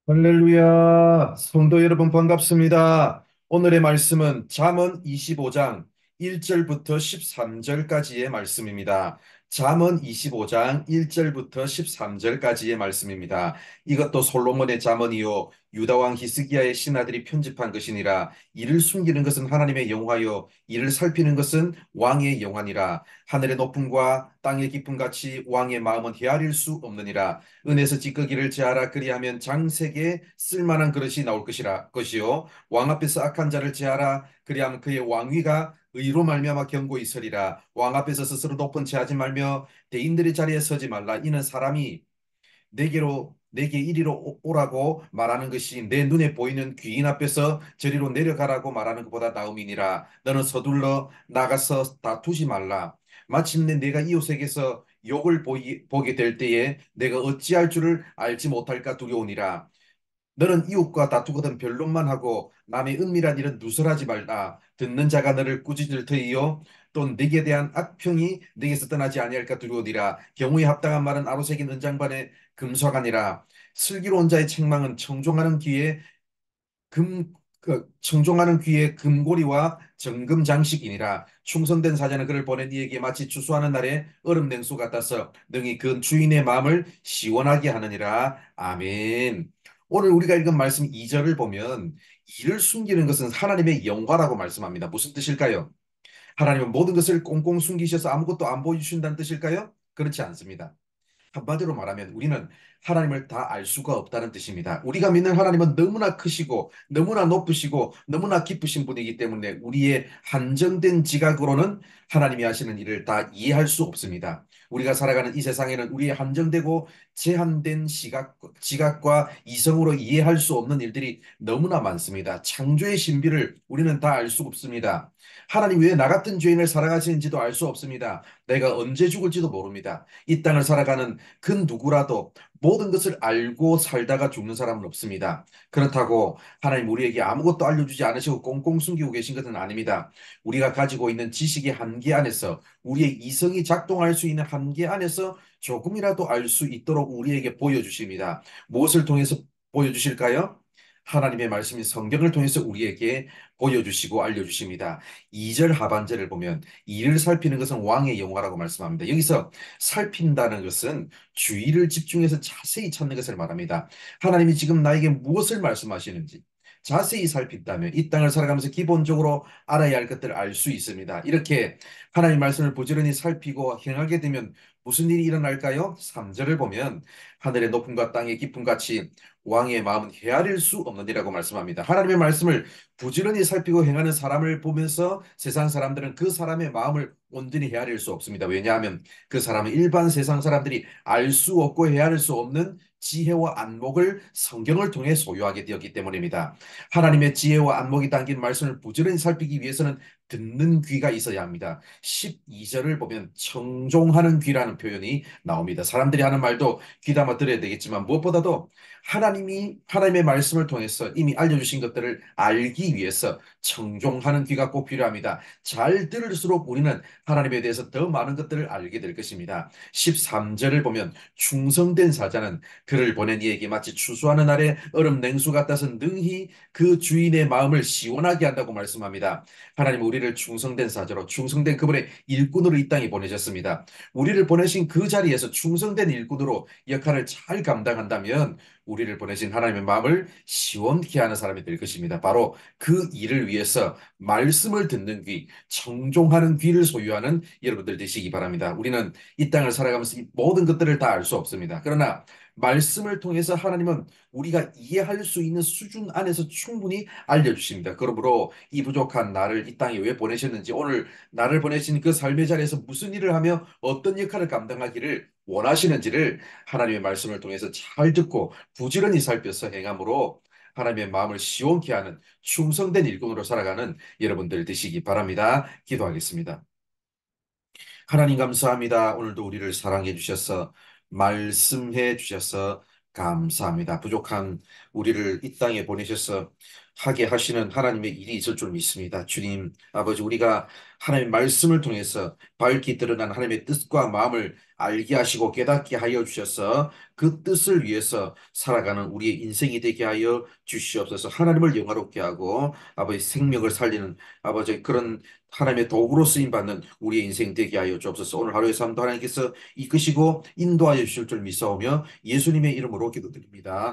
할렐루야. 성도 여러분 반갑습니다. 오늘의 말씀은 잠언 25장 1절부터 13절까지의 말씀입니다. 잠언 25장 1절부터 13절까지의 말씀입니다. 이것도 솔로몬의 잠언이요 유다 왕 히스기야의 신하들이 편집한 것이니라. 이를 숨기는 것은 하나님의 영화요 이를 살피는 것은 왕의 영화니라. 하늘의 높음과 땅의 깊음 같이 왕의 마음은 헤아릴 수 없느니라. 은에서 찌꺼기를 제하라. 그리하면 장색에 쓸만한 그릇이 나올 것이요 왕 앞에서 악한 자를 제하라. 그리하면 그의 왕위가 의로 말미암아 견고히 서리라. 왕 앞에서 스스로 높은 체하지 말며 대인들의 자리에 서지 말라. 이는 사람이 내게 이리로 오라고 말하는 것이 내 눈에 보이는 귀인 앞에서 저리로 내려가라고 말하는 것보다 나음이니라. 너는 서둘러 나가서 다투지 말라. 마침내 내가 이웃에게서 욕을 보게 될 때에 내가 어찌할 줄을 알지 못할까 두려우니라. 너는 이웃과 다투거든 변론만 하고 남의 은밀한 일은 누설하지 말라. 듣는 자가 너를 꾸짖을 터이요 또 네게 대한 악평이 네게서 떠나지 아니할까 두려우니라. 경우에 합당한 말은 아로새긴 은장반에 금화가니라. 슬기로운 자의 책망은 청종하는 귀에 금고리와 정금 장식이니라. 충성된 사자는 그를 보낸 이에게 마치 추수하는 날에 얼음 냉수 같아서 능히 그 주인의 마음을 시원하게 하느니라. 아멘. 오늘 우리가 읽은 말씀 2절을 보면 이를 숨기는 것은 하나님의 영화라고 말씀합니다. 무슨 뜻일까요? 하나님은 모든 것을 꽁꽁 숨기셔서 아무것도 안 보여주신다는 뜻일까요? 그렇지 않습니다. 한마디로 말하면 우리는 하나님을 다 알 수가 없다는 뜻입니다. 우리가 믿는 하나님은 너무나 크시고 너무나 높으시고 너무나 깊으신 분이기 때문에 우리의 한정된 지각으로는 하나님이 하시는 일을 다 이해할 수 없습니다. 우리가 살아가는 이 세상에는 우리의 한정되고 제한된 지각과 이성으로 이해할 수 없는 일들이 너무나 많습니다. 창조의 신비를 우리는 다 알 수 없습니다. 하나님 왜 나 같은 죄인을 사랑하시는지도 알 수 없습니다. 내가 언제 죽을지도 모릅니다. 이 땅을 살아가는 그 누구라도 모든 것을 알고 살다가 죽는 사람은 없습니다. 그렇다고 하나님 우리에게 아무것도 알려주지 않으시고 꽁꽁 숨기고 계신 것은 아닙니다. 우리가 가지고 있는 지식의 한계 안에서 우리의 이성이 작동할 수 있는 한계 안에서 조금이라도 알 수 있도록 우리에게 보여주십니다. 무엇을 통해서 보여주실까요? 하나님의 말씀인 성경을 통해서 우리에게 보여주시고 알려주십니다. 2절 하반절을 보면 이를 살피는 것은 왕의 영화라고 말씀합니다. 여기서 살핀다는 것은 주의를 집중해서 자세히 찾는 것을 말합니다. 하나님이 지금 나에게 무엇을 말씀하시는지 자세히 살핀다면 이 땅을 살아가면서 기본적으로 알아야 할 것들을 알 수 있습니다. 이렇게 하나님 말씀을 부지런히 살피고 행하게 되면 무슨 일이 일어날까요? 3절을 보면 하늘의 높음과 땅의 깊음 같이 왕의 마음은 헤아릴 수 없느니라고 말씀합니다. 하나님의 말씀을 부지런히 살피고 행하는 사람을 보면서 세상 사람들은 그 사람의 마음을 온전히 헤아릴 수 없습니다. 왜냐하면 그 사람은 일반 세상 사람들이 알 수 없고 헤아릴 수 없는 지혜와 안목을 성경을 통해 소유하게 되었기 때문입니다. 하나님의 지혜와 안목이 담긴 말씀을 부지런히 살피기 위해서는 듣는 귀가 있어야 합니다. 12절을 보면 청종하는 귀라는 표현이 나옵니다. 사람들이 하는 말도 귀담아 들어야 되겠지만 무엇보다도 하나님의 말씀을 통해서 이미 알려주신 것들을 알기 위해서 청종하는 귀가 꼭 필요합니다. 잘 들을수록 우리는 하나님에 대해서 더 많은 것들을 알게 될 것입니다. 13절을 보면 충성된 사자는 그를 보낸 이에게 마치 추수하는 날에 얼음 냉수 같아서 능히 그 주인의 마음을 시원하게 한다고 말씀합니다. 하나님 우리를 충성된 사자로 충성된 그분의 일꾼으로 이 땅에 보내셨습니다. 우리를 보내신 그 자리에서 충성된 일꾼으로 역할을 잘 감당한다면 우리를 보내신 하나님의 마음을 시원케 하는 사람이 될 것입니다. 바로 그 일을 위해서 말씀을 듣는 귀, 청종하는 귀를 소유하는 여러분들 되시기 바랍니다. 우리는 이 땅을 살아가면서 이 모든 것들을 다 알 수 없습니다. 그러나 말씀을 통해서 하나님은 우리가 이해할 수 있는 수준 안에서 충분히 알려주십니다. 그러므로 이 부족한 나를 이 땅에 왜 보내셨는지, 오늘 나를 보내신 그 삶의 자리에서 무슨 일을 하며 어떤 역할을 감당하기를 원하시는지를 하나님의 말씀을 통해서 잘 듣고 부지런히 살펴서 행함으로 하나님의 마음을 시원케 하는 충성된 일꾼으로 살아가는 여러분들 되시기 바랍니다. 기도하겠습니다. 하나님 감사합니다. 오늘도 우리를 사랑해 주셔서 말씀해 주셔서 감사합니다. 부족한 우리를 이 땅에 보내셔서 하게 하시는 하나님의 일이 있을 줄 믿습니다. 주님, 아버지, 우리가 하나님의 말씀을 통해서 밝히 드러난 하나님의 뜻과 마음을 알게 하시고 깨닫게 하여 주셔서 그 뜻을 위해서 살아가는 우리의 인생이 되게 하여 주시옵소서. 하나님을 영화롭게 하고 아버지 생명을 살리는 아버지 그런 하나님의 도구로 쓰임 받는 우리의 인생 되게 하여 주옵소서. 오늘 하루의 삶도 하나님께서 이끄시고 인도하여 주실 줄 믿사오며 예수님의 이름으로 기도드립니다.